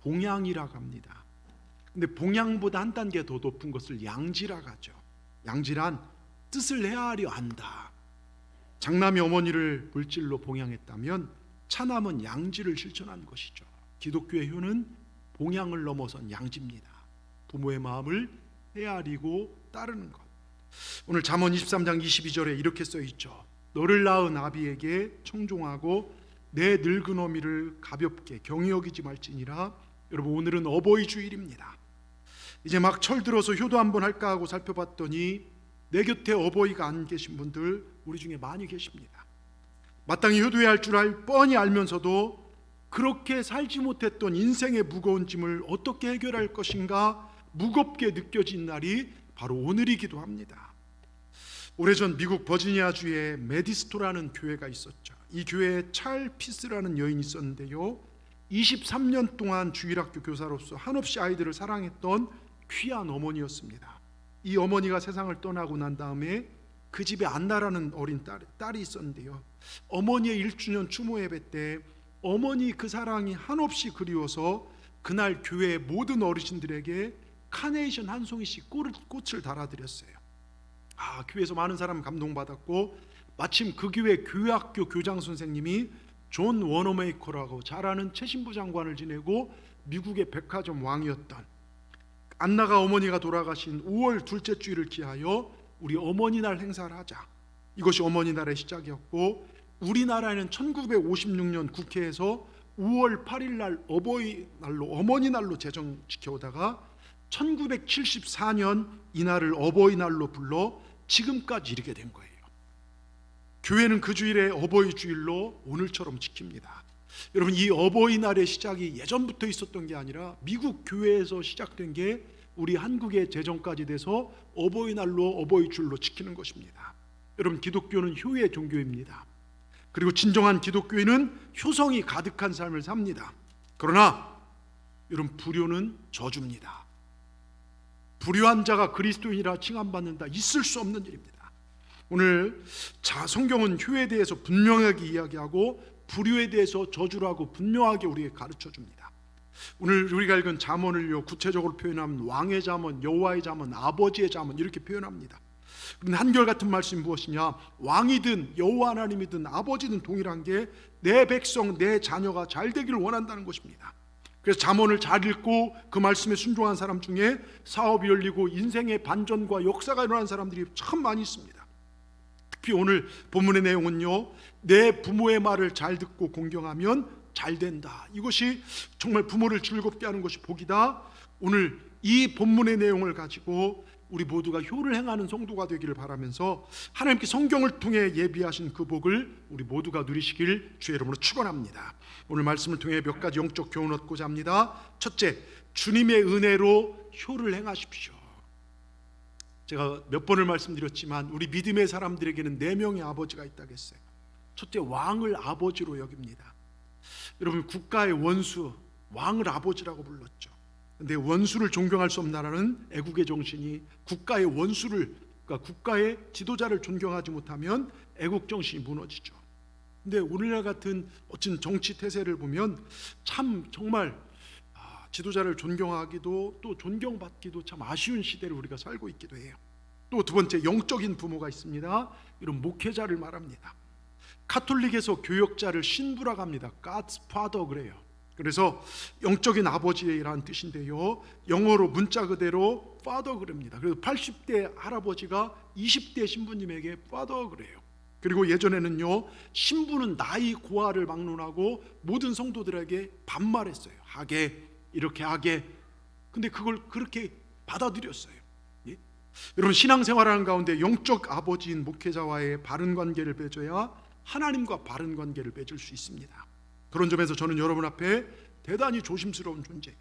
봉양이라고 합니다. 근데 봉양보다 한 단계 더 높은 것을 양지라고 하죠. 양지란 뜻을 헤아려 안다. 장남이 어머니를 물질로 봉양했다면 차남은 양지를 실천한 것이죠. 기독교의 효는 봉양을 넘어선 양지입니다. 부모의 마음을 헤아리고 따르는 것. 오늘 잠언 23장 22절에 이렇게 써 있죠. 너를 낳은 아비에게 청종하고 내 늙은 어미를 가볍게 경히 여기지 말지니라. 여러분, 오늘은 어버이 주일입니다. 이제 막 철들어서 효도 한번 할까 하고 살펴봤더니 내 곁에 어버이가 안 계신 분들 우리 중에 많이 계십니다. 마땅히 효도해야 할 줄 뻔히 알면서도 그렇게 살지 못했던 인생의 무거운 짐을 어떻게 해결할 것인가 무겁게 느껴진 날이 바로 오늘이기도 합니다. 오래전 미국 버지니아주에 메디스토라는 교회가 있었죠. 이 교회에 찰 피스라는 여인이 있었는데요, 23년 동안 주일학교 교사로서 한없이 아이들을 사랑했던 귀한 어머니였습니다. 이 어머니가 세상을 떠나고 난 다음에 그 집에 안나라는 어린 딸이 있었는데요, 어머니의 1주년 추모 예배 때 어머니 그 사랑이 한없이 그리워서 그날 교회의 모든 어르신들에게 카네이션 한 송이씩 꽃을 달아드렸어요. 교회에서 많은 사람 감동받았고, 마침 그 교회 교회학교 교장 선생님이 존 워너메이커라고 잘 아는 최신부 장관을 지내고 미국의 백화점 왕이었던, 안나가 어머니가 돌아가신 5월 둘째 주일을 기하여 우리 어머니날 행사를 하자, 이것이 어머니날의 시작이었고, 우리나라에는 1956년 국회에서 5월 8일 날 어머니날로 제정 지켜오다가 1974년 이날을 어버이날로 불러 지금까지 이르게 된 거예요. 교회는 그 주일에 어버이 주일로 오늘처럼 지킵니다. 여러분, 이 어버이날의 시작이 예전부터 있었던 게 아니라 미국 교회에서 시작된 게 우리 한국의 제정까지 돼서 어버이날로 어버이 주일로 지키는 것입니다. 여러분, 기독교는 효의 종교입니다. 그리고 진정한 기독교인은 효성이 가득한 삶을 삽니다. 그러나 여러분, 불효는 저주입니다. 불효한 자가 그리스도인이라 칭함받는다, 있을 수 없는 일입니다. 오늘 성경은 효에 대해서 분명하게 이야기하고 불효에 대해서 저주라고 분명하게 우리에게 가르쳐줍니다. 오늘 우리가 읽은 잠언을요, 구체적으로 표현하면 왕의 잠언, 여호와의 잠언, 아버지의 잠언 이렇게 표현합니다. 그런데 한결같은 말씀이 무엇이냐? 왕이든 여호와 하나님이든 아버지든 동일한 게 내 백성, 내 자녀가 잘 되기를 원한다는 것입니다. 그래서 잠언을 잘 읽고 그 말씀에 순종한 사람 중에 사업이 열리고 인생의 반전과 역사가 일어난 사람들이 참 많이 있습니다. 특히 오늘 본문의 내용은요, 내 부모의 말을 잘 듣고 공경하면 잘 된다, 이것이 정말 부모를 즐겁게 하는 것이 복이다. 오늘 이 본문의 내용을 가지고 우리 모두가 효를 행하는 성도가 되기를 바라면서 하나님께 성경을 통해 예비하신 그 복을 우리 모두가 누리시길 주의 이름으로 축원합니다. 오늘 말씀을 통해 몇 가지 영적 교훈 얻고자 합니다. 첫째, 주님의 은혜로 효를 행하십시오. 제가 몇 번을 말씀드렸지만 우리 믿음의 사람들에게는 4명의 아버지가 있다고 했어요. 첫째, 왕을 아버지로 여깁니다. 여러분, 국가의 원수, 왕을 아버지라고 불렀죠. 근데 원수를 존경할 수 없는 나라는 애국의 정신이, 국가의 원수를, 그러니까 국가의 지도자를 존경하지 못하면 애국 정신이 무너지죠. 근데 오늘날 같은 어떤 정치 태세를 보면 참 정말 지도자를 존경하기도 또 존경받기도 참 아쉬운 시대를 우리가 살고 있기도 해요. 또 두 번째, 영적인 부모가 있습니다. 이런 목회자를 말합니다. 카톨릭에서 교역자를 신부라고 합니다. God's Father 그래요. 그래서 영적인 아버지라는 뜻인데요, 영어로 문자 그대로 Father 그럽니다. 그래서 80대 할아버지가 20대 신부님에게 Father 그래요. 그리고 예전에는요, 신부는 나이 고하를 막론하고 모든 성도들에게 반말했어요. 하게, 이렇게 하게. 근데 그걸 그렇게 받아들였어요. 예? 여러분, 신앙생활하는 가운데 영적 아버지인 목회자와의 바른 관계를 맺어야 하나님과 바른 관계를 맺을 수 있습니다. 그런 점에서 저는 여러분 앞에 대단히 조심스러운 존재예요.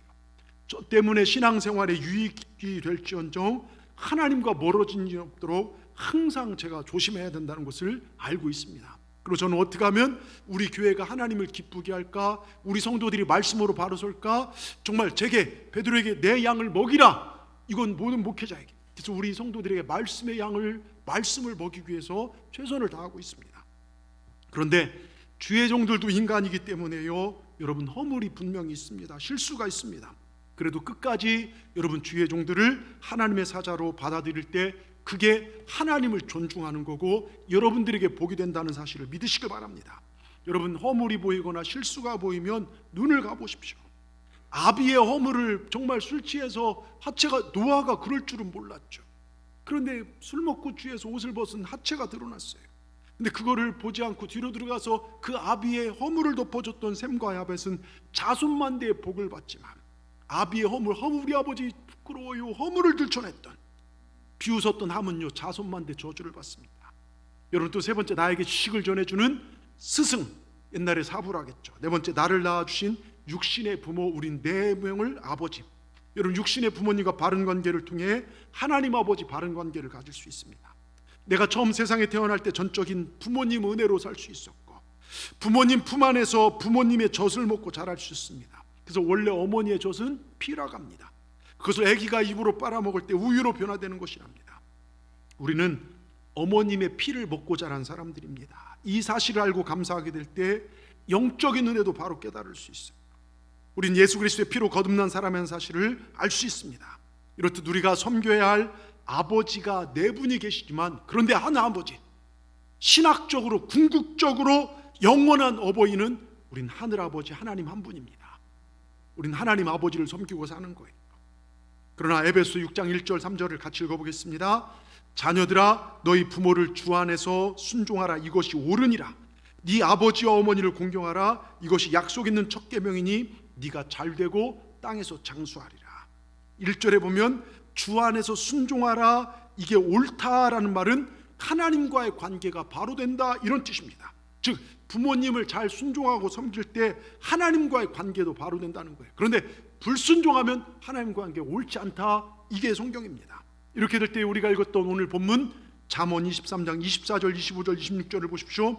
저 때문에 신앙생활에 유익이 될지언정 하나님과 멀어지지 않도록 항상 제가 조심해야 된다는 것을 알고 있습니다. 그리고 저는 어떻게 하면 우리 교회가 하나님을 기쁘게 할까, 우리 성도들이 말씀으로 바로 설까, 정말 제게, 베드로에게 내 양을 먹이라, 이건 모든 목회자에게. 그래서 우리 성도들에게 말씀의 양을, 말씀을 먹이기 위해서 최선을 다하고 있습니다. 그런데 주의 종들도 인간이기 때문에요, 여러분 허물이 분명히 있습니다. 실수가 있습니다. 그래도 끝까지 여러분 주의 종들을 하나님의 사자로 받아들일 때 그게 하나님을 존중하는 거고 여러분들에게 복이 된다는 사실을 믿으시길 바랍니다. 여러분 허물이 보이거나 실수가 보이면 눈을 감으십시오. 아비의 허물을 정말 술 취해서 하체가 노아가 그럴 줄은 몰랐죠. 그런데 술 먹고 취해서 옷을 벗은 하체가 드러났어요. 근데 그거를 보지 않고 뒤로 들어가서 그 아비의 허물을 덮어줬던 셈과 야벳은 자손만대의 복을 받지만 아비의 허물이 아버지 부끄러워요 허물을 들춰냈던 비웃었던 함은요 자손만대 저주를 받습니다. 여러분 또 세 번째, 나에게 지식을 전해주는 스승, 옛날에 사부라겠죠. 네 번째, 나를 낳아주신 육신의 부모, 우린 네 명을 아버지. 여러분 육신의 부모님과 바른 관계를 통해 하나님 아버지 바른 관계를 가질 수 있습니다. 내가 처음 세상에 태어날 때 전적인 부모님 은혜로 살 수 있었고 부모님 품 안에서 부모님의 젖을 먹고 자랄 수 있습니다. 그래서 원래 어머니의 젖은 피라고 합니다. 그것을 아기가 입으로 빨아먹을 때 우유로 변화되는 것이랍니다. 우리는 어머님의 피를 먹고 자란 사람들입니다. 이 사실을 알고 감사하게 될 때 영적인 은혜도 바로 깨달을 수 있어요. 우린 예수 그리스도의 피로 거듭난 사람이라는 사실을 알 수 있습니다. 이렇듯 우리가 섬겨야 할 아버지가 네 분이 계시지만 그런데 한 아버지, 신학적으로 궁극적으로 영원한 어버이는 우린 하늘아버지 하나님 한 분입니다. 우린 하나님 아버지를 섬기고 사는 거예요. 그러나 에베소 6장 1절 3절을 같이 읽어보겠습니다. 자녀들아 너희 부모를 주 안에서 순종하라. 이것이 옳으니라. 네 아버지와 어머니를 공경하라. 이것이 약속 있는 첫 계명이니 네가 잘되고 땅에서 장수하리라. 1절에 보면 주 안에서 순종하라, 이게 옳다라는 말은 하나님과의 관계가 바로 된다 이런 뜻입니다. 즉 부모님을 잘 순종하고 섬길 때 하나님과의 관계도 바로 된다는 거예요. 그런데 불순종하면 하나님과 관계가 옳지 않다, 이게 성경입니다. 이렇게 될 때 우리가 읽었던 오늘 본문 잠언 23장 24절 25절 26절을 보십시오.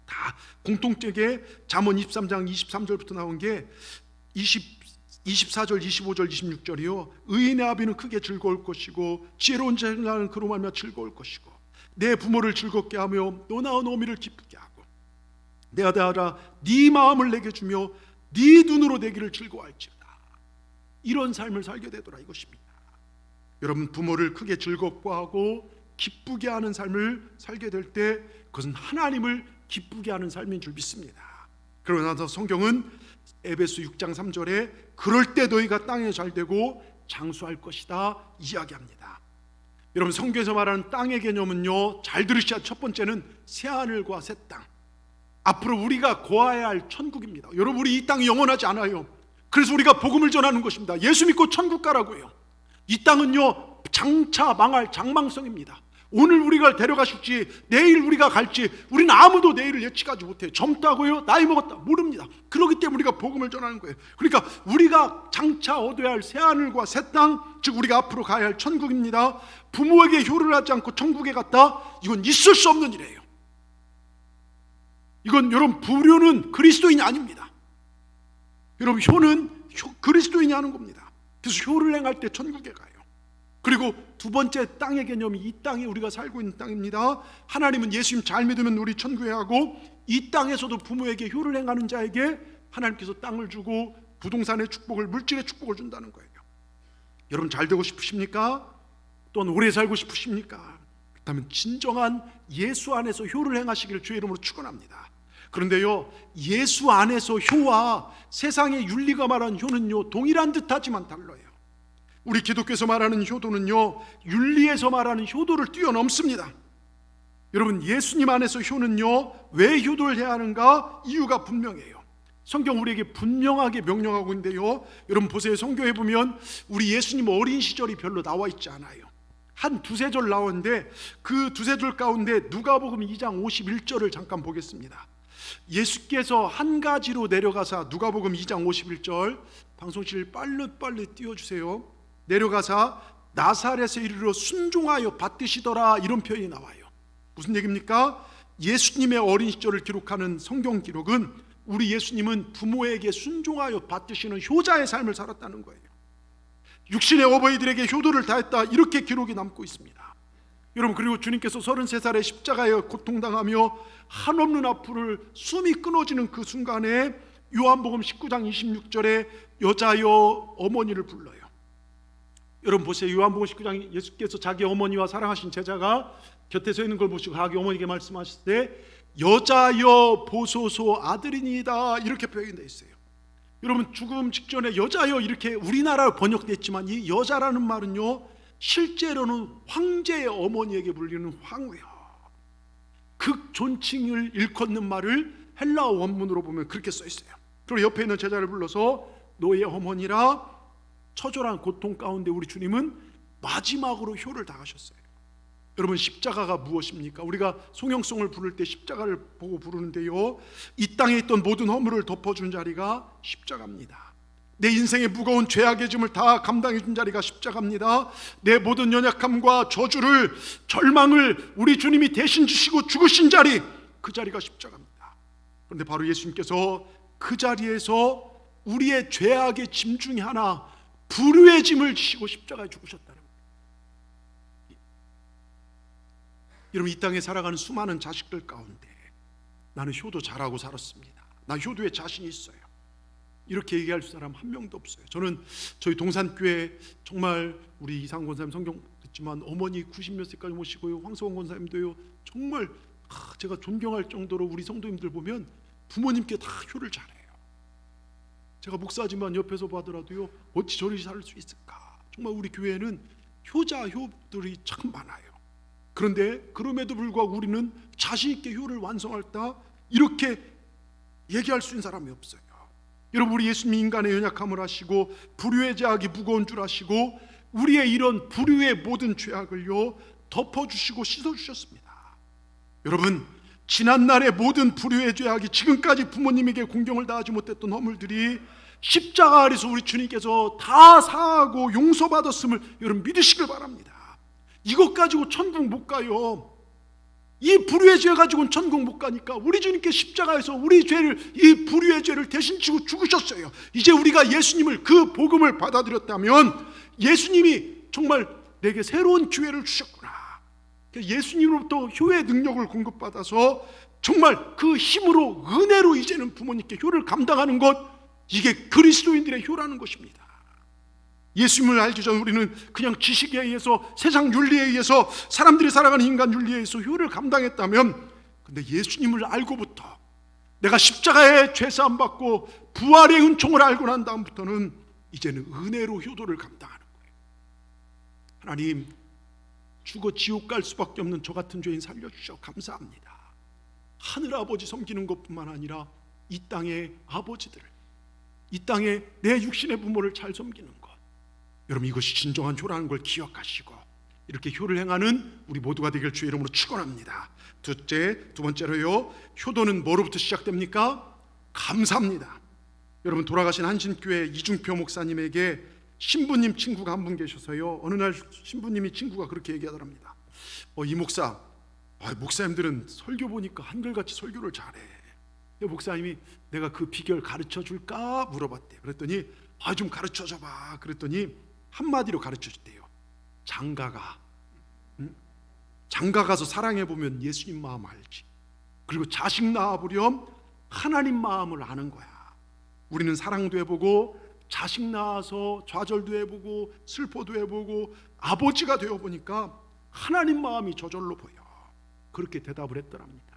다 공통되게 잠언 23장 23절부터 나온 게 24절 25절 26절이요 의인의 아비는 크게 즐거울 것이고 지혜로운 자는 그로 말미암아 즐거울 것이고 내 부모를 즐겁게 하며 너 낳은 어미를 기쁘게 하고 내 아들아 네 마음을 내게 주며 네 눈으로 내기를 즐거워할지어다. 이런 삶을 살게 되더라 이것입니다. 여러분 부모를 크게 즐겁게 하고 기쁘게 하는 삶을 살게 될 때 그것은 하나님을 기쁘게 하는 삶인 줄 믿습니다. 그러나 성경은 에베소 6장 3절에 그럴 때 너희가 땅에 잘되고 장수할 것이다 이야기합니다. 여러분 성경에서 말하는 땅의 개념은요, 잘 들으셔야 첫 번째는 새하늘과 새 땅, 앞으로 우리가 거하여야 할 천국입니다. 여러분 우리 이 땅이 영원하지 않아요. 그래서 우리가 복음을 전하는 것입니다. 예수 믿고 천국 가라고요. 이 땅은요 장차 망할 장망성입니다. 오늘 우리가 데려가실지 내일 우리가 갈지 우리는 아무도 내일을 예측하지 못해요. 젊다고요? 나이 먹었다? 모릅니다. 그렇기 때문에 우리가 복음을 전하는 거예요. 그러니까 우리가 장차 얻어야 할 새하늘과 새 땅, 즉 우리가 앞으로 가야 할 천국입니다. 부모에게 효를 하지 않고 천국에 갔다? 이건 있을 수 없는 일이에요. 이건 여러분 불효는 그리스도인이 아닙니다. 여러분 효는 그리스도인이 하는 겁니다. 그래서 효를 행할 때 천국에 가요. 그리고 두 번째 땅의 개념이 이 땅이 우리가 살고 있는 땅입니다. 하나님은 예수님 잘 믿으면 우리 천국에 가고 이 땅에서도 부모에게 효를 행하는 자에게 하나님께서 땅을 주고 부동산의 축복을, 물질의 축복을 준다는 거예요. 여러분 잘 되고 싶으십니까? 또는 오래 살고 싶으십니까? 그렇다면 진정한 예수 안에서 효를 행하시기를 주의 이름으로 축원합니다. 그런데요 예수 안에서 효와 세상의 윤리가 말하는 효는요 동일한 듯하지만 달라요. 우리 기독교에서 말하는 효도는요 윤리에서 말하는 효도를 뛰어넘습니다. 여러분 예수님 안에서 효는요 왜 효도를 해야 하는가 이유가 분명해요. 성경 우리에게 분명하게 명령하고 있는데요, 여러분 보세요. 성경에 보면 우리 예수님 어린 시절이 별로 나와 있지 않아요. 한 두세 절 나오는데 그 두세 절 가운데 누가복음 2장 51절을 잠깐 보겠습니다. 예수께서 한 가지로 내려가사, 누가복음 2장 51절 방송실 빨리 띄워주세요. 내려가사 나사렛에 이르러 순종하여 받드시더라, 이런 표현이 나와요. 무슨 얘기입니까? 예수님의 어린 시절을 기록하는 성경 기록은 우리 예수님은 부모에게 순종하여 받드시는 효자의 삶을 살았다는 거예요. 육신의 어버이들에게 효도를 다했다, 이렇게 기록이 남고 있습니다. 여러분 그리고 주님께서 33살에 십자가에 고통당하며 한없는 아픔을 숨이 끊어지는 그 순간에 요한복음 19장 26절에 여자여 어머니를 불러요. 여러분 보세요. 요한복음 19장 예수께서 자기 어머니와 사랑하신 제자가 곁에 서 있는 걸 보시고 자기 어머니에게 말씀하실 때 여자여 보소서 아들이니이다 이렇게 표현되어 있어요. 여러분 죽음 직전에 여자여 이렇게 우리나라로 번역됐지만 이 여자라는 말은요 실제로는 황제의 어머니에게 불리는 황후요, 극존칭을 일컫는 말을 헬라어 원문으로 보면 그렇게 써 있어요. 그리고 옆에 있는 제자를 불러서 너의 어머니라. 처절한 고통 가운데 우리 주님은 마지막으로 효를 다하셨어요. 여러분 십자가가 무엇입니까? 우리가 송영송을 부를 때 십자가를 보고 부르는데요, 이 땅에 있던 모든 허물을 덮어준 자리가 십자가입니다. 내 인생의 무거운 죄악의 짐을 다 감당해 준 자리가 십자가입니다. 내 모든 연약함과 저주를, 절망을 우리 주님이 대신 주시고 죽으신 자리, 그 자리가 십자가입니다. 그런데 바로 예수님께서 그 자리에서 우리의 죄악의 짐 중에 하나, 불의의 짐을 지시고 십자가에 죽으셨다는 거예요. 여러분 이 땅에 살아가는 수많은 자식들 가운데 나는 효도 잘하고 살았습니다, 나 효도에 자신이 있어요, 이렇게 얘기할 사람 한 명도 없어요. 저는 저희 동산교회 정말 우리 이상권 사님 성경 듣지만 어머니 90몇 세까지 모시고요, 황성원 권사님도요, 정말 제가 존경할 정도로 우리 성도님들 보면 부모님께 다 효를 잘해요. 제가 목사지만 옆에서 봐더라도요, 어찌 저리 살 수 있을까. 정말 우리 교회는 효자효들이 참 많아요. 그런데 그럼에도 불구하고 우리는 자신 있게 효를 완성할다 이렇게 얘기할 수 있는 사람이 없어요. 여러분 우리 예수님이 인간의 연약함을 아시고 불의의 죄악이 무거운 줄 아시고 우리의 이런 불의의 모든 죄악을요 덮어주시고 씻어주셨습니다. 여러분 지난날의 모든 불의의 죄악이 지금까지 부모님에게 공경을 다하지 못했던 허물들이 십자가 아래서 우리 주님께서 다 사하고 용서받았음을 여러분 믿으시길 바랍니다. 이것 가지고 천국 못 가요. 이 불의의 죄 가지고는 천국 못 가니까 우리 주님께 십자가에서 우리 죄를, 이 불의의 죄를 대신 지고 죽으셨어요. 이제 우리가 예수님을, 그 복음을 받아들였다면 예수님이 정말 내게 새로운 기회를 주셨구나. 예수님으로부터 효의 능력을 공급받아서 정말 그 힘으로, 은혜로 이제는 부모님께 효를 감당하는 것, 이게 그리스도인들의 효라는 것입니다. 예수님을 알기 전 우리는 그냥 지식에 의해서, 세상 윤리에 의해서, 사람들이 살아가는 인간 윤리에 의해서 효를 감당했다면, 근데 예수님을 알고부터, 내가 십자가의 죄사함 받고 부활의 은총을 알고 난 다음부터는 이제는 은혜로 효도를 감당하는 거예요. 하나님, 죽어 지옥 갈 수밖에 없는 저 같은 죄인 살려주셔 감사합니다. 하늘아버지 섬기는 것뿐만 아니라 이 땅의 아버지들을, 이 땅에 내 육신의 부모를 잘 섬기는 것, 여러분 이것이 진정한 효라는 걸 기억하시고 이렇게 효를 행하는 우리 모두가 되길 주의 이름으로 축원합니다. 두 번째로요, 효도는 뭐로부터 시작됩니까? 감사합니다. 여러분 돌아가신 한신교회 이중표 목사님에게 신부님 친구가 한 분 계셔서요, 어느 날 신부님이 친구가 그렇게 얘기하더랍니다. 이 목사, 목사님들은 설교 보니까 한결같이 설교를 잘해. 목사님이 내가 그 비결 가르쳐 줄까 물어봤대요. 그랬더니 좀 가르쳐 줘봐. 그랬더니 한마디로 가르쳐 줬대요. 장가가, 장가 가서 사랑해 보면 예수님 마음 알지. 그리고 자식 낳아보렴 하나님 마음을 아는 거야. 우리는 사랑도 해보고 자식 낳아서 좌절도 해보고 슬퍼도 해보고 아버지가 되어보니까 하나님 마음이 저절로 보여. 그렇게 대답을 했더랍니다.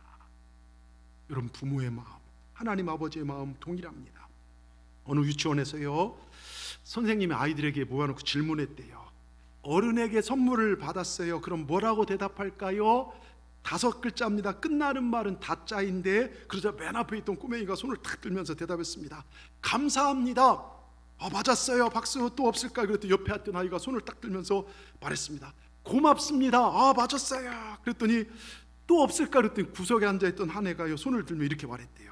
여러분 부모의 마음, 하나님 아버지의 마음 동일합니다. 어느 유치원에서요, 선생님이 아이들에게 모아놓고 질문했대요. 어른에게 선물을 받았어요. 그럼 뭐라고 대답할까요? 5글자입니다. 끝나는 말은 다자인데, 그러자 맨 앞에 있던 꼬맹이가 손을 탁 들면서 대답했습니다. 감사합니다. 맞았어요. 박수. 또 없을까? 그랬더니 옆에 있던 아이가 손을 딱 들면서 말했습니다. 고맙습니다. 맞았어요. 그랬더니 또 없을까? 그랬더니 구석에 앉아있던 한 애가요, 손을 들며 이렇게 말했대요.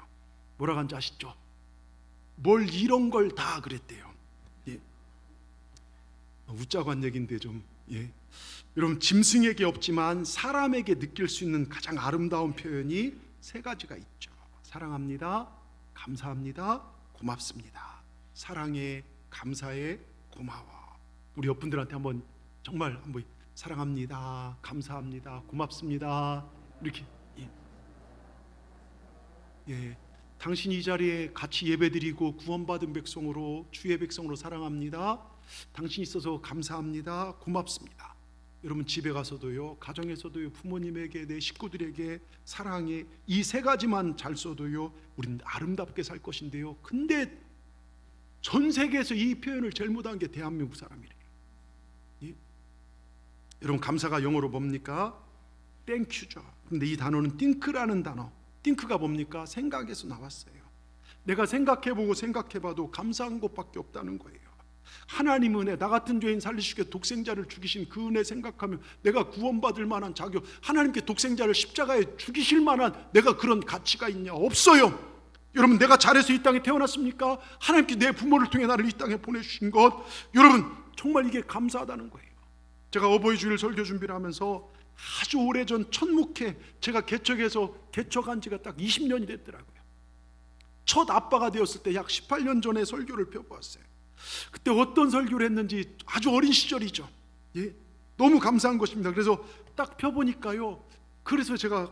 뭐라고 하는지 아시죠? 뭘 이런 걸 다 그랬대요. 예. 웃자고 한 얘기인데 좀, 예. 여러분 짐승에게 없지만 사람에게 느낄 수 있는 가장 아름다운 표현이 3가지가 있죠. 사랑합니다, 감사합니다, 고맙습니다. 사랑해, 감사해, 고마워. 우리 옆분들한테 한번 정말 한번 사랑합니다, 감사합니다, 고맙습니다 이렇게, 예. 당신이 이 자리에 같이 예배드리고 구원받은 백성으로 주의 백성으로 사랑합니다. 당신이 있어서 감사합니다. 고맙습니다. 여러분 집에 가서도요, 가정에서도요, 부모님에게, 내 식구들에게 사랑해, 이 세 가지만 잘 써도요 우리는 아름답게 살 것인데요, 근데 전 세계에서 이 표현을 제일 못한 게 대한민국 사람이래요. 예? 여러분 감사가 영어로 뭡니까? 땡큐죠. 근데 이 단어는 띵크라는 단어, 띵크가 뭡니까? 생각에서 나왔어요. 내가 생각해보고 생각해봐도 감사한 것밖에 없다는 거예요. 하나님 은혜, 나 같은 죄인 살리시게 독생자를 죽이신 그 은혜 생각하면 내가 구원받을 만한 자격, 하나님께 독생자를 십자가에 죽이실 만한 내가 그런 가치가 있냐? 없어요. 여러분 내가 잘해서 이 땅에 태어났습니까? 하나님께 내 부모를 통해 나를 이 땅에 보내주신 것, 여러분 정말 이게 감사하다는 거예요. 제가 어버이 주일 설교 준비를 하면서 아주 오래전 첫 목회, 제가 개척해서 개척한 지가 딱 20년이 됐더라고요. 첫 아빠가 되었을 때 약 18년 전에 설교를 펴보았어요. 그때 어떤 설교를 했는지 아주 어린 시절이죠. 예? 너무 감사한 것입니다. 그래서 딱 펴보니까요, 그래서 제가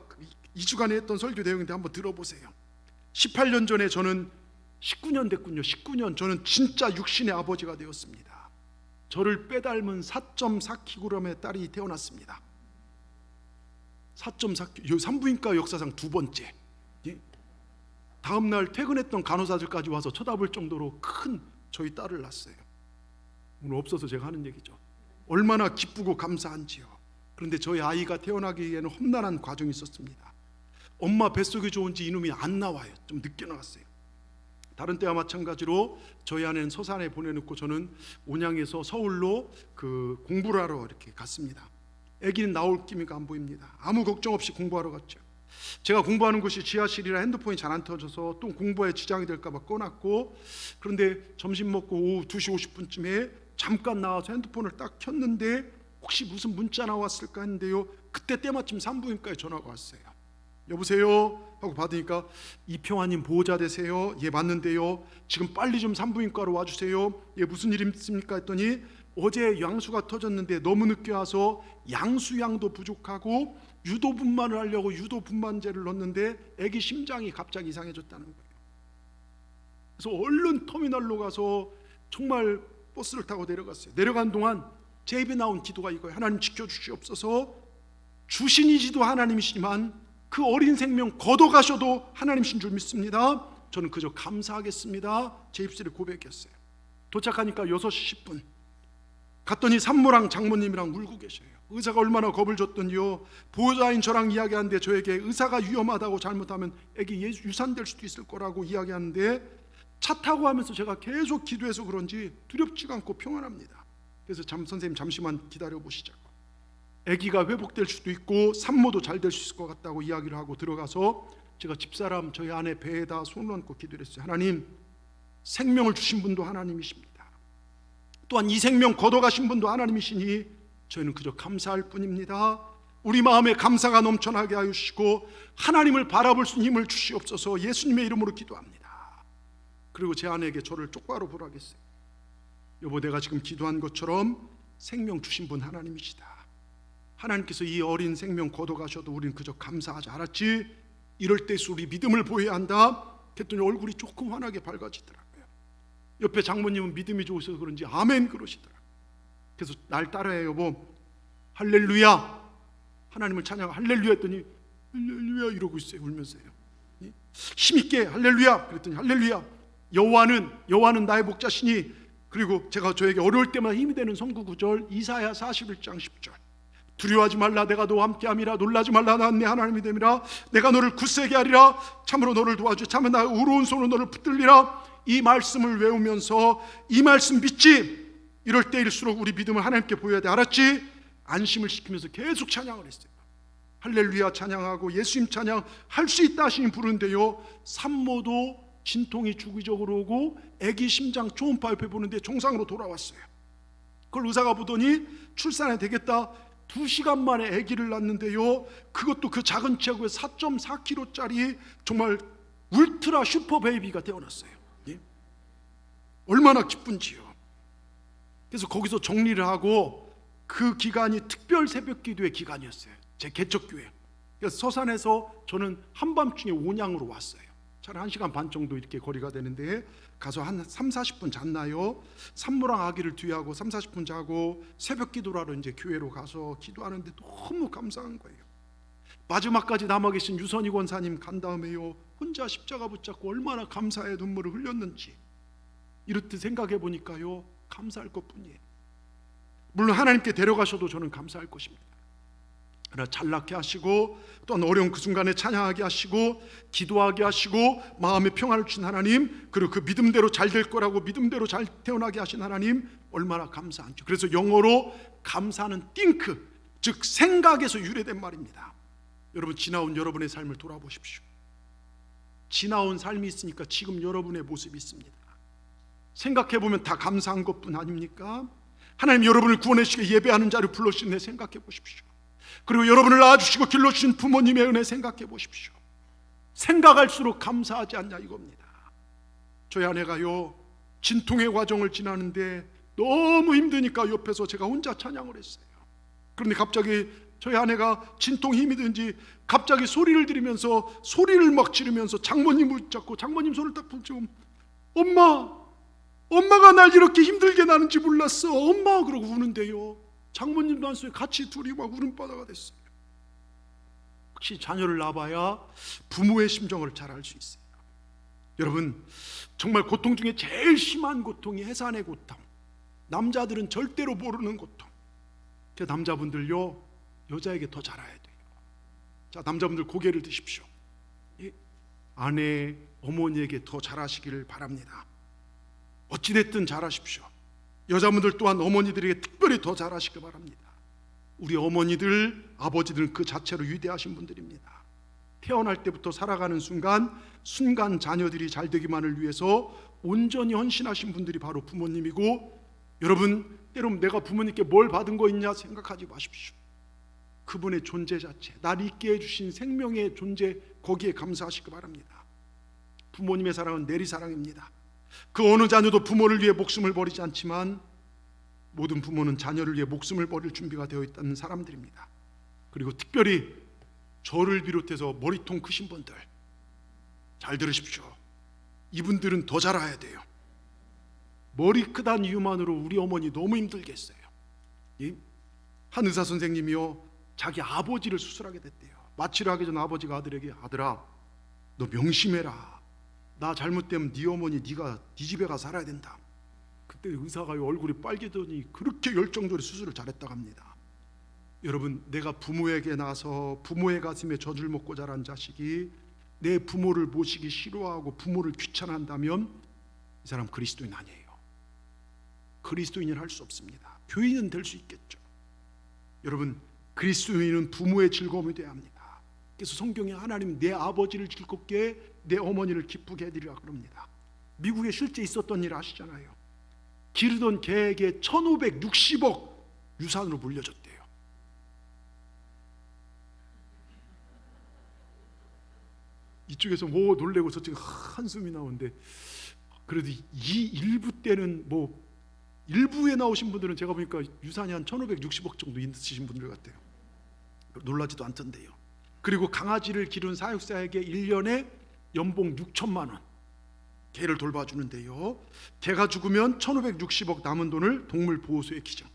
2주간에 했던 설교 내용인데 한번 들어보세요. 18년 전에 저는 19년 됐군요. 19년 저는 진짜 육신의 아버지가 되었습니다. 저를 빼닮은 4.4kg의 딸이 태어났습니다. 4.4kg, 산부인과 역사상 두 번째. 예? 다음날 퇴근했던 간호사들까지 와서 쳐다볼 정도로 큰 저희 딸을 낳았어요. 오늘 없어서 제가 하는 얘기죠. 얼마나 기쁘고 감사한지요. 그런데 저희 아이가 태어나기에는 험난한 과정이 있었습니다. 엄마 뱃속이 좋은지 이놈이 안 나와요. 좀 늦게 나왔어요. 다른 때와 마찬가지로 저희 아내는 서산에 보내놓고 저는 온양에서 서울로 공부를 하러 이렇게 갔습니다. 아기는 나올 기미가 안 보입니다. 아무 걱정 없이 공부하러 갔죠. 제가 공부하는 곳이 지하실이라 핸드폰이 잘 안 터져서 또 공부에 지장이 될까 봐 꺼놨고, 그런데 점심 먹고 오후 2시 50분쯤에 잠깐 나와서 핸드폰을 딱 켰는데 혹시 무슨 문자 나왔을까 했는데요, 그때 때마침 산부인과에 전화가 왔어요. 여보세요? 하고 받으니까 이평화님 보호자 되세요? 예 맞는데요, 지금 빨리 좀 산부인과로 와주세요. 예 무슨 일 있습니까? 했더니 어제 양수가 터졌는데 너무 늦게 와서 양수양도 부족하고 유도분만을 하려고 유도분만제를 넣었는데 아기 심장이 갑자기 이상해졌다는 거예요. 그래서 얼른 터미널로 가서 정말 버스를 타고 내려갔어요. 내려간 동안 제 입에 나온 기도가 이거예요. 하나님 지켜주시옵소서. 주신이지도 하나님이시지만 그 어린 생명 걷어가셔도 하나님이신 줄 믿습니다. 저는 그저 감사하겠습니다. 제 입술에 고백했어요. 도착하니까 6시 10분 갔더니 산모랑 장모님이랑 울고 계셔요. 의사가 얼마나 겁을 줬더니요, 보호자인 저랑 이야기하는데 저에게 의사가 위험하다고 잘못하면 애기 유산될 수도 있을 거라고 이야기하는데, 차 타고 하면서 제가 계속 기도해서 그런지 두렵지가 않고 평안합니다. 그래서 선생님 잠시만 기다려 보시자고, 애기가 회복될 수도 있고 산모도 잘 될 수 있을 것 같다고 이야기를 하고 들어가서 제가 집사람 저희 아내 배에다 손을 얹고 기도를 했어요. 하나님, 생명을 주신 분도 하나님이십니다. 또한 이 생명 걷어가신 분도 하나님이시니 저희는 그저 감사할 뿐입니다. 우리 마음에 감사가 넘쳐나게 하여 주시고 하나님을 바라볼 수 있는 힘을 주시옵소서. 예수님의 이름으로 기도합니다. 그리고 제 아내에게 저를 똑바로 보라고 했어요. 여보, 내가 지금 기도한 것처럼 생명 주신 분 하나님이시다. 하나님께서 이 어린 생명 걷어가셔도 우리는 그저 감사하지, 알았지? 이럴 때일수록 우리 믿음을 보여야 한다. 그랬더니 얼굴이 조금 환하게 밝아지더라고요. 옆에 장모님은 믿음이 좋으셔서 그런지 아멘 그러시더라고요. 그래서 날 따라해, 여보, 할렐루야, 하나님을 찬양, 할렐루야 했더니 할렐루야 이러고 있어요. 울면서요. 힘있게 할렐루야 그랬더니 할렐루야, 여호와는 나의 목자시니. 그리고 제가 저에게 어려울 때마다 힘이 되는 선구 구절, 이사야 41장 10절, 두려워하지 말라, 내가 너와 함께함이라. 놀라지 말라, 난 네 하나님이 됨이라. 내가 너를 굳세게 하리라. 참으로 너를 도와주어 참으로 나의 의로운 손으로 너를 붙들리라. 이 말씀을 외우면서 이 말씀 믿지? 이럴 때일수록 우리 믿음을 하나님께 보여야 돼, 알았지? 안심을 시키면서 계속 찬양을 했어요. 할렐루야 찬양하고 예수님 찬양 할 수 있다 하시니 부르는데요, 산모도 진통이 주기적으로 오고 아기 심장 초음파 옆에 보는데 정상으로 돌아왔어요. 그걸 의사가 보더니 출산이 되겠다. 2시간 만에 아기를 낳는데요, 그것도 그 작은 체구에 4.4kg짜리 정말 울트라 슈퍼 베이비가 태어났어요. 예? 얼마나 기쁜지요. 그래서 거기서 정리를 하고 그 기간이 특별 새벽 기도의 기간이었어요. 제 개척교회. 그래서 서산에서 저는 한밤중에 온양으로 왔어요. 차는 1시간 반 정도 이렇게 거리가 되는데 가서 한 3, 40분 잤나요? 산모랑 아기를 뒤하고 3, 40분 자고 새벽 기도를 하러 이제 교회로 가서 기도하는데 너무 감사한 거예요. 마지막까지 남아 계신 유선희 권사님 간 다음에요, 혼자 십자가 붙잡고 얼마나 감사의 눈물을 흘렸는지 이렇듯 생각해 보니까요, 감사할 것뿐이에요. 물론 하나님께 데려가셔도 저는 감사할 것입니다. 그러나 잘나게 하시고 또한 어려운 그 순간에 찬양하게 하시고 기도하게 하시고 마음의 평안을 주신 하나님, 그리고 그 믿음대로 잘 될 거라고 믿음대로 잘 태어나게 하신 하나님, 얼마나 감사한지. 그래서 영어로 감사는 think, 즉 생각에서 유래된 말입니다. 여러분, 지나온 여러분의 삶을 돌아보십시오. 지나온 삶이 있으니까 지금 여러분의 모습이 있습니다. 생각해보면 다 감사한 것뿐 아닙니까? 하나님 여러분을 구원하시게 예배하는 자를 불러주신 은혜 생각해 보십시오. 그리고 여러분을 낳아주시고 길러주신 부모님의 은혜 생각해 보십시오. 생각할수록 감사하지 않냐 이겁니다. 저희 아내가요, 진통의 과정을 지나는데 너무 힘드니까 옆에서 제가 혼자 찬양을 했어요. 그런데 갑자기 저희 아내가 진통이 힘이 든지 갑자기 소리를 지르면서 소리를 막 지르면서 장모님을 붙잡고 장모님 손을 딱 붙잡고, 엄마가 날 이렇게 힘들게 나는지 몰랐어 엄마, 그러고 우는데요, 장모님도 한 손에 같이 둘이 막 울음바다가 됐어요. 혹시 자녀를 낳아봐야 부모의 심정을 잘 알 수 있어요. 여러분, 정말 고통 중에 제일 심한 고통이 해산의 고통, 남자들은 절대로 모르는 고통. 그 남자분들요, 여자에게 더 잘해야 돼요. 자, 남자분들 고개를 드십시오. 아내, 어머니에게 더 잘하시기를 바랍니다. 어찌됐든 잘하십시오. 여자분들 또한 어머니들에게 특별히 더 잘하시길 바랍니다. 우리 어머니들, 아버지들은 그 자체로 위대하신 분들입니다. 태어날 때부터 살아가는 순간 자녀들이 잘 되기만을 위해서 온전히 헌신하신 분들이 바로 부모님이고, 여러분, 때로는 내가 부모님께 뭘 받은 거 있냐 생각하지 마십시오. 그분의 존재 자체, 날 있게 해주신 생명의 존재, 거기에 감사하시기 바랍니다. 부모님의 사랑은 내리사랑입니다. 그 어느 자녀도 부모를 위해 목숨을 버리지 않지만 모든 부모는 자녀를 위해 목숨을 버릴 준비가 되어 있다는 사람들입니다. 그리고 특별히 저를 비롯해서 머리통 크신 분들 잘 들으십시오. 이분들은 더 잘해야 돼요. 머리 크다는 이유만으로 우리 어머니 너무 힘들겠어요. 한 의사 선생님이요, 자기 아버지를 수술하게 됐대요. 마취를 하기 전 아버지가 아들에게, 아들아, 너 명심해라. 나 잘못되면 네 어머니 네가 네 집에 가 살아야 된다. 그때 의사가 얼굴이 빨개더니 그렇게 열정적으로 수술을 잘했다고 합니다. 여러분, 내가 부모에게 나서 부모의 가슴에 젖을 먹고 자란 자식이 내 부모를 모시기 싫어하고 부모를 귀찮아한다면 이 사람 그리스도인 아니에요. 그리스도인을 할 수 없습니다. 교인은 될 수 있겠죠. 여러분, 그리스도인은 부모의 즐거움이 되어야 합니다. 그래서 성경에 하나님 내 아버지를 즐겁게 내 어머니를 기쁘게 해드리라 그럽니다. 미국에 실제 있었던 일 아시잖아요. 기르던 개에게 1560억 유산으로 물려줬대요. 이쪽에서 뭐 놀래고 저쪽에 한숨이 나오는데, 그래도 이 일부 때는 일부에 나오신 분들은 제가 보니까 유산이 한 1560억 정도 있으신 분들 같아요. 놀라지도 않던데요. 그리고 강아지를 기른 사육사에게 1년에 연봉 6천만 원, 개를 돌봐주는데요, 개가 죽으면 1560억 남은 돈을 동물보호소에 기증.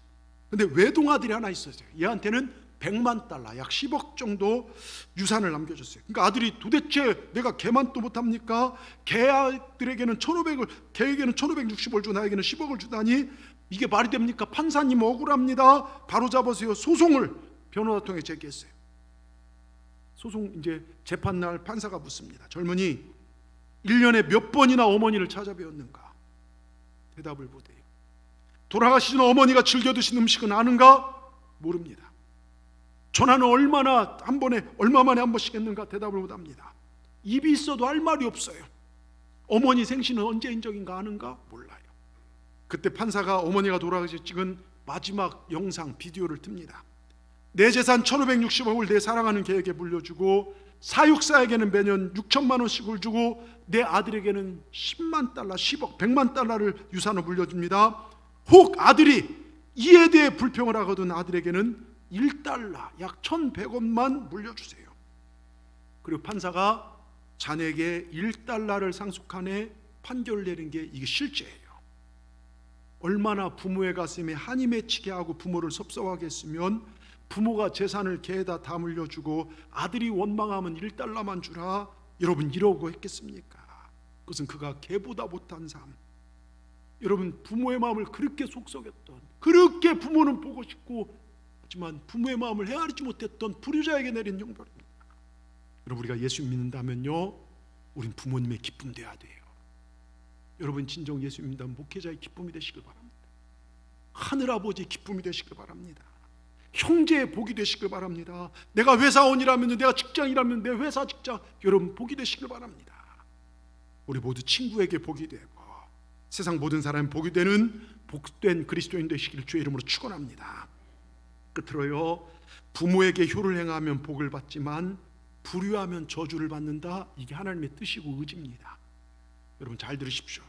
근데 외동아들이 하나 있었어요. 얘한테는 100만 달러, 약 10억 정도 유산을 남겨줬어요. 그러니까 아들이 도대체 내가 개만 또 못합니까? 개들에게는 1500을, 개에게는 1560을 주고 나에게는 10억을 주다니 이게 말이 됩니까? 판사님 억울합니다. 바로 잡으세요. 소송을 변호사 통해 제기했어요. 소송 이제 재판날 판사가 묻습니다. 젊은이 1년에 몇 번이나 어머니를 찾아뵈었는가? 대답을 못해요. 돌아가시는 어머니가 즐겨 드신 음식은 아는가? 모릅니다. 전화는 얼마 만에 한 번씩 했는가? 대답을 못합니다. 입이 있어도 할 말이 없어요. 어머니 생신은 언제인 적인가 아는가? 몰라요. 그때 판사가 어머니가 돌아가시 찍은 마지막 영상 비디오를 틉니다. 내 재산 1560억을 내 사랑하는 개에게 물려주고 사육사에게는 매년 6천만 원씩을 주고 내 아들에게는 10만 달러, 10억, 100만 달러를 유산을 물려줍니다. 혹 아들이 이에 대해 불평을 하거든 아들에게는 1달러, 약 1100원만 물려주세요. 그리고 판사가 자네에게 1달러를 상속하네 판결을 내린 게 이게 실제예요. 얼마나 부모의 가슴에 한이 맺히게 하고 부모를 섭섭하게 했으면 부모가 재산을 개에다 다 물려주고 아들이 원망하면 1달러만 주라, 여러분 이러고 했겠습니까? 그것은 그가 개보다 못한 삶. 여러분, 부모의 마음을 그렇게 속썩였던, 그렇게 부모는 보고 싶고 하지만 부모의 마음을 헤아리지 못했던 불효자에게 내린 형벌입니다. 여러분, 우리가 예수 믿는다면요, 우린 부모님의 기쁨 돼야 돼요. 여러분, 진정 예수 믿는다면 목회자의 기쁨이 되시길 바랍니다. 하늘아버지의 기쁨이 되시길 바랍니다. 형제의 복이 되시길 바랍니다. 내가 회사원이라면, 내가 직장이라면 내 회사 직장, 여러분 복이 되시길 바랍니다. 우리 모두 친구에게 복이 되고 세상 모든 사람이 복이 되는 복된 그리스도인 되시기를 주의 이름으로 축원합니다. 끝으로요, 부모에게 효를 행하면 복을 받지만 불효하면 저주를 받는다. 이게 하나님의 뜻이고 의지입니다. 여러분 잘 들으십시오.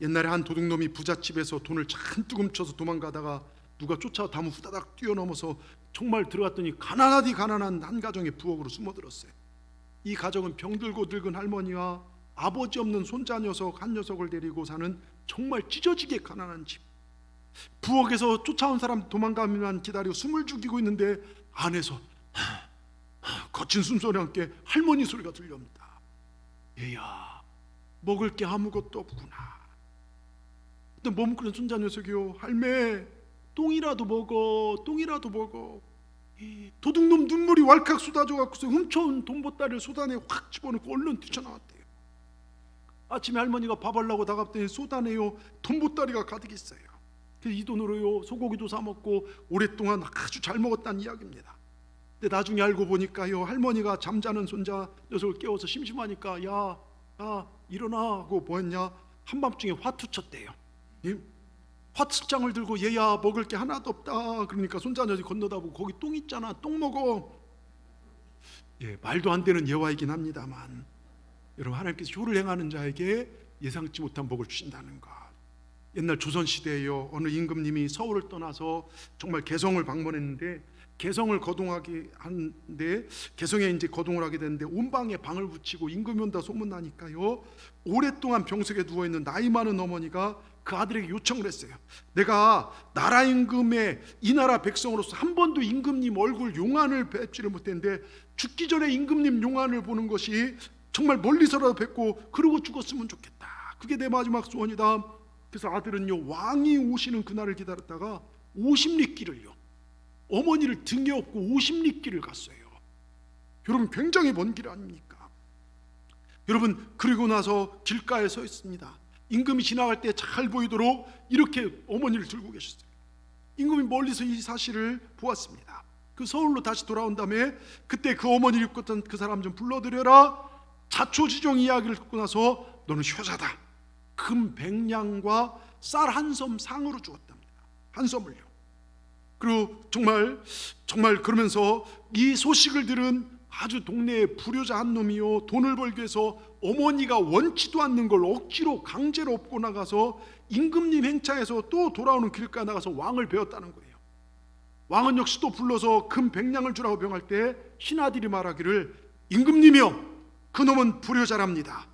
옛날에 한 도둑놈이 부잣집에서 돈을 잔뜩 훔쳐서 도망가다가 누가 쫓아와 담을 후다닥 뛰어넘어서 정말 들어갔더니 가난하디 가난한 한 가정의 부엌으로 숨어들었어요. 이 가정은 병들고 늙은 할머니와 아버지 없는 손자 녀석 한 녀석을 데리고 사는 정말 찢어지게 가난한 집. 부엌에서 쫓아온 사람 도망가면 기다리고 숨을 죽이고 있는데 안에서 거친 숨소리와 함께 할머니 소리가 들려옵니다. 얘야, 먹을 게 아무것도 없구나. 근데 머뭇거리는 손자 녀석이요, 할매 똥이라도 먹어, 똥이라도 먹어. 도둑놈 눈물이 왈칵 쏟아져갖고서 훔쳐온 돈보따리를 소단에 확 집어넣고 얼른 뛰쳐나왔대요. 아침에 할머니가 밥 하려고 나갔더니 소단에요 돈보따리가 가득 있어요. 그래서 이 돈으로요 소고기도 사 먹고 오랫동안 아주 잘 먹었다는 이야기입니다. 근데 나중에 알고 보니까요, 할머니가 잠자는 손자 녀석을 깨워서 심심하니까 야 일어나 하고 뭐했냐, 한밤중에 화투 쳤대요. 화투장을 들고 얘야 먹을 게 하나도 없다. 그러니까 손자 녀석이 건너다보고 거기 똥 있잖아, 똥 먹어. 말도 안 되는 예화이긴 합니다만 여러분, 하나님께서 효를 행하는 자에게 예상치 못한 복을 주신다는 것. 옛날 조선시대에요, 어느 임금님이 서울을 떠나서 정말 개성을 방문했는데 개성을 거동하게 하는데 개성에 이제 거동을 하게 되는데 온 방에 방을 붙이고 임금이 온다 소문나니까요, 오랫동안 병석에 누워있는 나이 많은 어머니가 그 아들에게 요청을 했어요. 내가 나라 임금의 이 나라 백성으로서 한 번도 임금님 얼굴 용안을 뵙지를 못했는데 죽기 전에 임금님 용안을 보는 것이 정말 멀리서라도 뵙고 그러고 죽었으면 좋겠다. 그게 내 마지막 소원이다. 그래서 아들은요, 왕이 오시는 그날을 기다렸다가 50리길을요, 어머니를 등에 업고 50리길을 갔어요. 여러분, 굉장히 먼 길 아닙니까? 여러분, 그리고 나서 길가에 서 있습니다. 임금이 지나갈 때 잘 보이도록 이렇게 어머니를 들고 계셨어요. 임금이 멀리서 이 사실을 보았습니다. 그 서울로 다시 돌아온 다음에 그때 그 어머니를 입었던 그 사람 좀 불러들여라. 자초지종 이야기를 듣고 나서 너는 효자다. 금 100냥과 쌀 한 섬 상으로 주었답니다. 한 섬을요. 그리고 정말 그러면서 이 소식을 들은 아주 동네의 불효자 한 놈이요, 돈을 벌기 위해서 어머니가 원치도 않는 걸 억지로 강제로 업고 나가서 임금님 행차에서 또 돌아오는 길가에 나가서 왕을 배웠다는 거예요. 왕은 역시 또 불러서 금 100냥을 주라고 명할 때 신하들이 말하기를, 임금님이여, 그놈은 불효자랍니다.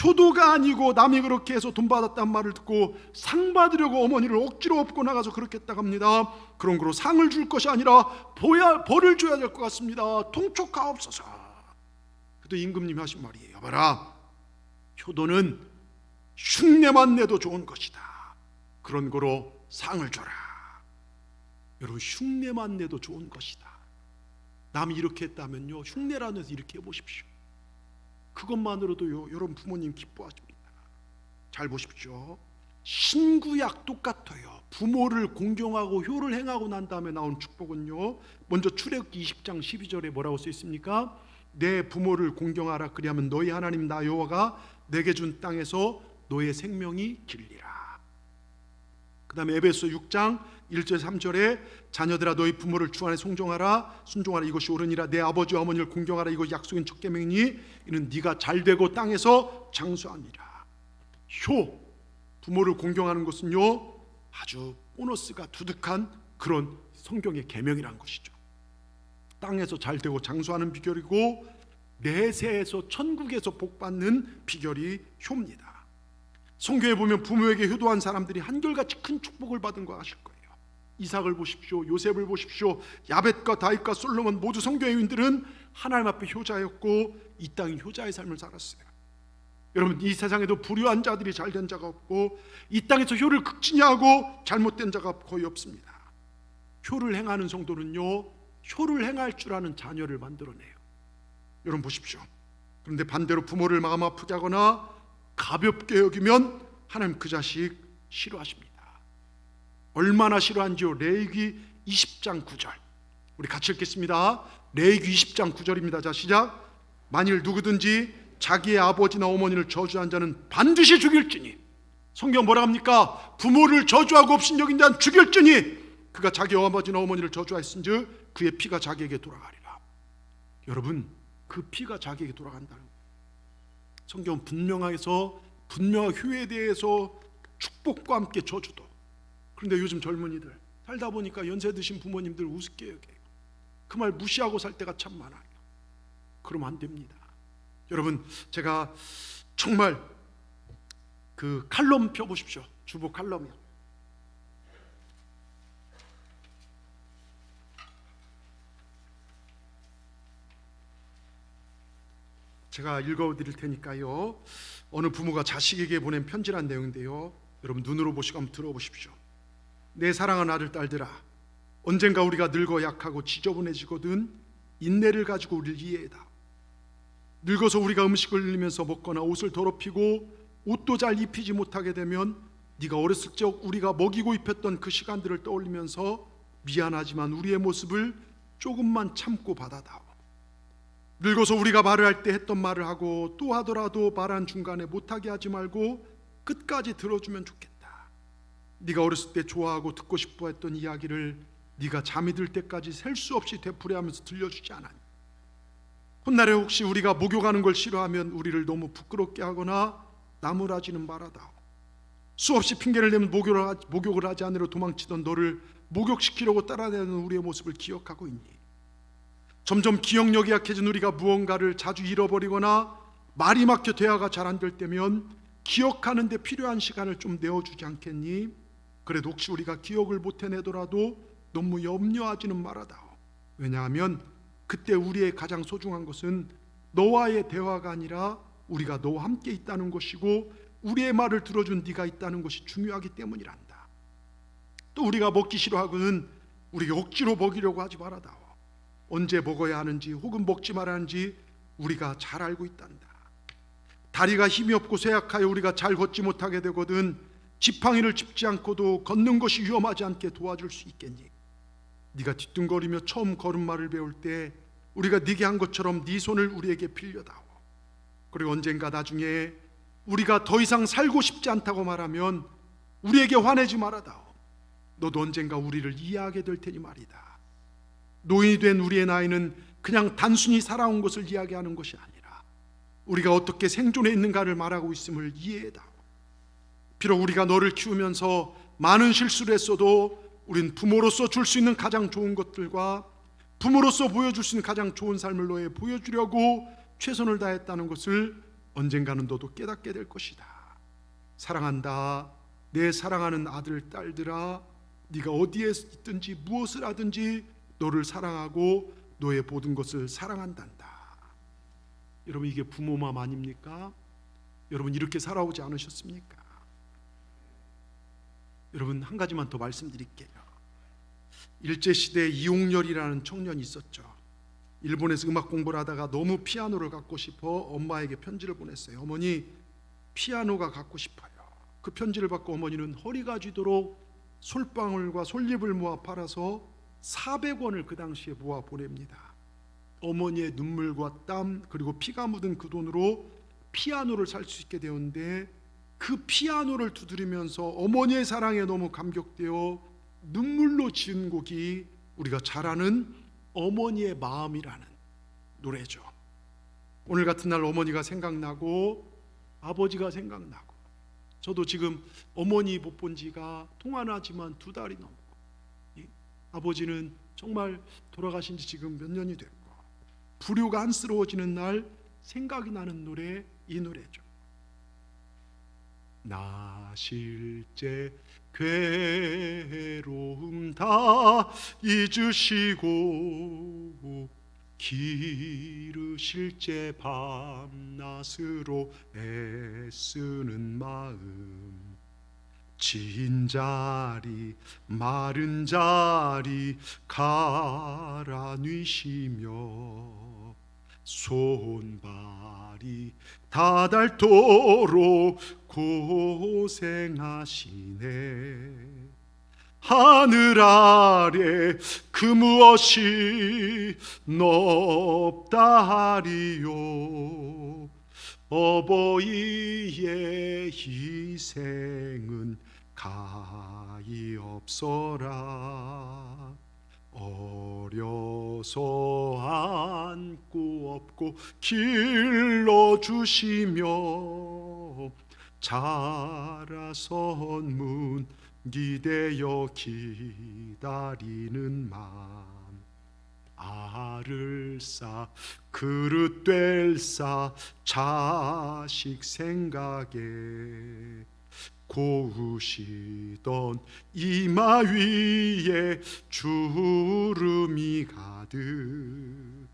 효도가 아니고 남이 그렇게 해서 돈 받았단 말을 듣고 상 받으려고 어머니를 억지로 업고 나가서 그렇게 했다고 합니다. 그런 거로 상을 줄 것이 아니라 벌을 줘야 될 것 같습니다. 통촉하옵소서. 그래도 임금님이 하신 말이에요. 봐라, 효도는 흉내만 내도 좋은 것이다. 그런 거로 상을 줘라. 여러분, 흉내만 내도 좋은 것이다. 남이 이렇게 했다면요, 흉내라는 데서 이렇게 해보십시오. 그것만으로도요, 여러분 부모님 기뻐하십니다. 잘 보십시오. 신구약 똑같아요. 부모를 공경하고 효를 행하고 난 다음에 나온 축복은요, 먼저 출애굽기 20장 12절에 뭐라고 써 있습니까? 내 부모를 공경하라. 그리하면 너희 하나님 나 여호와가 내게 준 땅에서 너의 생명이 길리라. 그 다음에 에베소 6장 1절 3절에 자녀들아 너희 부모를 주 안에 순종하라. 이것이 옳으니라. 내 아버지와 어머니를 공경하라. 이것이 약속인 첫 계명이니 이는 네가 잘되고 땅에서 장수하니라. 부모를 공경하는 것은요, 아주 보너스가 두둑한 그런 성경의 계명이란 것이죠. 땅에서 잘되고 장수하는 비결이고, 내세에서 천국에서 복받는 비결이 효입니다. 성경에 보면 부모에게 효도한 사람들이 한결같이 큰 축복을 받은 거 아실 거예요. 이삭을 보십시오, 요셉을 보십시오, 야벳과 다윗과 솔로몬 모두 성경의 인들은 하나님 앞에 효자였고 이 땅이 효자의 삶을 살았어요. 여러분, 이 세상에도 불효한 자들이 잘된 자가 없고 이 땅에서 효를 극진히하고 잘못된 자가 거의 없습니다. 효를 행하는 성도는요, 효를 행할 줄 아는 자녀를 만들어내요. 여러분 보십시오. 그런데 반대로 부모를 마음 아프게 하거나 가볍게 여기면 하나님 그 자식 싫어하십니다. 얼마나 싫어한지요? 레위기 20장 9절 우리 같이 읽겠습니다. 레위기 20장 9절입니다. 자, 시작. 만일 누구든지 자기의 아버지나 어머니를 저주한 자는 반드시 죽일지니. 성경 뭐라 합니까? 부모를 저주하고 업신여긴 자는 죽일지니 그가 자기 아버지나 어머니를 저주하였은즉 그의 피가 자기에게 돌아가리라. 여러분, 그 피가 자기에게 돌아간다는 거예요. 성경은 분명한 효에 대해서 축복과 함께 저주도. 그런데 요즘 젊은이들 살다 보니까 연세 드신 부모님들 우습게 여겨요. 그 말 무시하고 살 때가 참 많아요. 그러면 안 됩니다. 여러분, 제가 정말 그 칼럼 펴보십시오. 주보 칼럼이요. 제가 읽어드릴 테니까요. 어느 부모가 자식에게 보낸 편지란 내용인데요. 여러분 눈으로 보시고 한번 들어보십시오. 내 사랑하는 아들 딸들아, 언젠가 우리가 늙어 약하고 지저분해지거든 인내를 가지고 우리를 이해해다. 늙어서 우리가 음식을 흘리면서 먹거나 옷을 더럽히고 옷도 잘 입히지 못하게 되면 네가 어렸을 적 우리가 먹이고 입혔던 그 시간들을 떠올리면서 미안하지만 우리의 모습을 조금만 참고 받아다오. 늙어서 우리가 말을 할 때 했던 말을 하고 또 하더라도 말한 중간에 못하게 하지 말고 끝까지 들어주면 좋겠다. 네가 어렸을 때 좋아하고 듣고 싶어 했던 이야기를 네가 잠이 들 때까지 셀 수 없이 되풀이하면서 들려주지 않았니? 훗날에 혹시 우리가 목욕하는 걸 싫어하면 우리를 너무 부끄럽게 하거나 나무라지는 말아다오. 수없이 핑계를 내면 목욕을 하지 않으려 도망치던 너를 목욕시키려고 따라다니는 우리의 모습을 기억하고 있니? 점점 기억력이 약해진 우리가 무언가를 자주 잃어버리거나 말이 막혀 대화가 잘 안 될 때면 기억하는 데 필요한 시간을 좀 내어주지 않겠니? 그래도 혹시 우리가 기억을 못 해내더라도 너무 염려하지는 말아다오. 왜냐하면 그때 우리의 가장 소중한 것은 너와의 대화가 아니라 우리가 너와 함께 있다는 것이고 우리의 말을 들어준 네가 있다는 것이 중요하기 때문이란다. 또 우리가 먹기 싫어하고는 우리가 억지로 먹이려고 하지 말아다오. 언제 먹어야 하는지 혹은 먹지 말아야 하는지 우리가 잘 알고 있단다. 다리가 힘이 없고 쇠약하여 우리가 잘 걷지 못하게 되거든 지팡이를 짚지 않고도 걷는 것이 위험하지 않게 도와줄 수 있겠니? 네가 뒤뚱거리며 처음 걸음마를 배울 때 우리가 네게 한 것처럼 네 손을 우리에게 빌려다오. 그리고 언젠가 나중에 우리가 더 이상 살고 싶지 않다고 말하면 우리에게 화내지 말아다오. 너도 언젠가 우리를 이해하게 될 테니 말이다. 노인이 된 우리의 나이는 그냥 단순히 살아온 것을 이야기하는 것이 아니라 우리가 어떻게 생존해 있는가를 말하고 있음을 이해해다오. 비록 우리가 너를 키우면서 많은 실수를 했어도 우린 부모로서 줄 수 있는 가장 좋은 것들과 부모로서 보여줄 수 있는 가장 좋은 삶을 너에 보여주려고 최선을 다했다는 것을 언젠가는 너도 깨닫게 될 것이다. 사랑한다. 내 사랑하는 아들 딸들아, 네가 어디에 있든지 무엇을 하든지 너를 사랑하고 너의 모든 것을 사랑한단다. 여러분, 이게 부모 마음 아닙니까? 여러분, 이렇게 살아오지 않으셨습니까? 여러분, 한 가지만 더 말씀드릴게요. 일제시대에 이용렬이라는 청년이 있었죠. 일본에서 음악 공부를 하다가 너무 피아노를 갖고 싶어 엄마에게 편지를 보냈어요. 어머니, 피아노가 갖고 싶어요. 그 편지를 받고 어머니는 허리가 쥐도록 솔방울과 솔잎을 모아 팔아서 400원을 그 당시에 모아 보냅니다. 어머니의 눈물과 땀 그리고 피가 묻은 그 돈으로 피아노를 살 수 있게 되었는데 그 피아노를 두드리면서 어머니의 사랑에 너무 감격되어 눈물로 지은 곡이 우리가 잘 아는 어머니의 마음이라는 노래죠. 오늘 같은 날 어머니가 생각나고 아버지가 생각나고, 저도 지금 어머니 못 본 지가 통화는 하지만 2달이 넘고, 아버지는 정말 돌아가신 지 지금 몇 년이 됐고, 불효가 안쓰러워지는 날 생각이 나는 노래, 이 노래죠. 나 실제 괴로움 다 잊으시고 기르실제 밤낮으로 애쓰는 마음, 진 자리 마른 자리 갈아 뉘시며 손발이 다 닳도록 고생하시네. 하늘 아래 그 무엇이 높다 하리요. 어버이의 희생은 가히 없어라. 어려서 안고 업고 길러주시며 자라선 문 기대어 기다리는 맘, 알을 싸 그릇 될 싸 자식 생각에 고우시던 이마 위에 주름이 가득,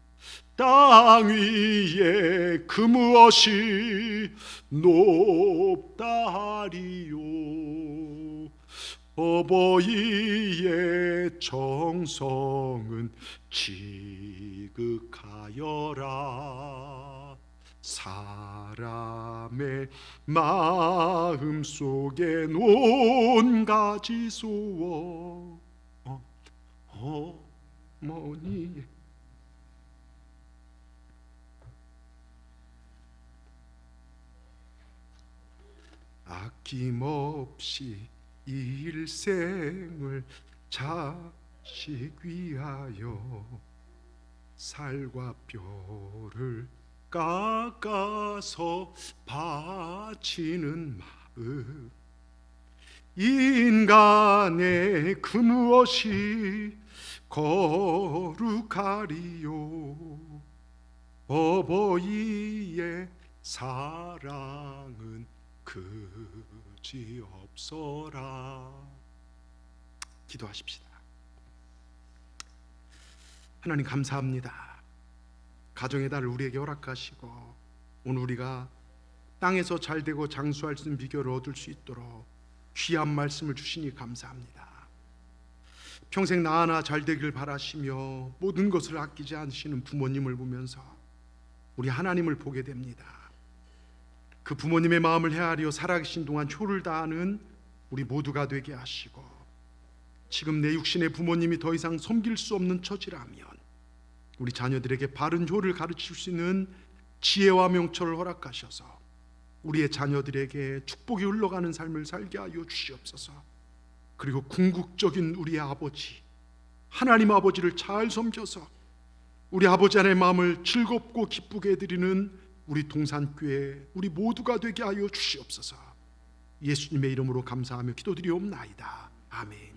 땅 위에 그 무엇이 높다 하리요. 어버이의 정성은 지극하여라. 사람의 마음 속에 온가지 소원, 어머니 아낌없이 일생을 자식 위하여 살과 뼈를 깎아서 바치는 마음, 인간의 그 무엇이 거룩하리요. 어버이의 사랑은 그지 없어라. 기도하십시다. 하나님 감사합니다. 가정의 달을 우리에게 허락하시고 오늘 우리가 땅에서 잘되고 장수할 수 있는 비결을 얻을 수 있도록 귀한 말씀을 주시니 감사합니다. 평생 나 하나 잘되길 바라시며 모든 것을 아끼지 않으시는 부모님을 보면서 우리 하나님을 보게 됩니다. 그 부모님의 마음을 헤아려 살아계신 동안 효를 다하는 우리 모두가 되게 하시고, 지금 내 육신의 부모님이 더 이상 섬길 수 없는 처지라면 우리 자녀들에게 바른 효를 가르칠 수 있는 지혜와 명철을 허락하셔서 우리의 자녀들에게 축복이 흘러가는 삶을 살게 하여 주시옵소서. 그리고 궁극적인 우리의 아버지 하나님 아버지를 잘 섬겨서 우리 아버지 하나님의 마음을 즐겁고 기쁘게 해드리는 우리 동산교회 우리 모두가 되게 하여 주시옵소서. 예수님의 이름으로 감사하며 기도드리옵나이다. 아멘.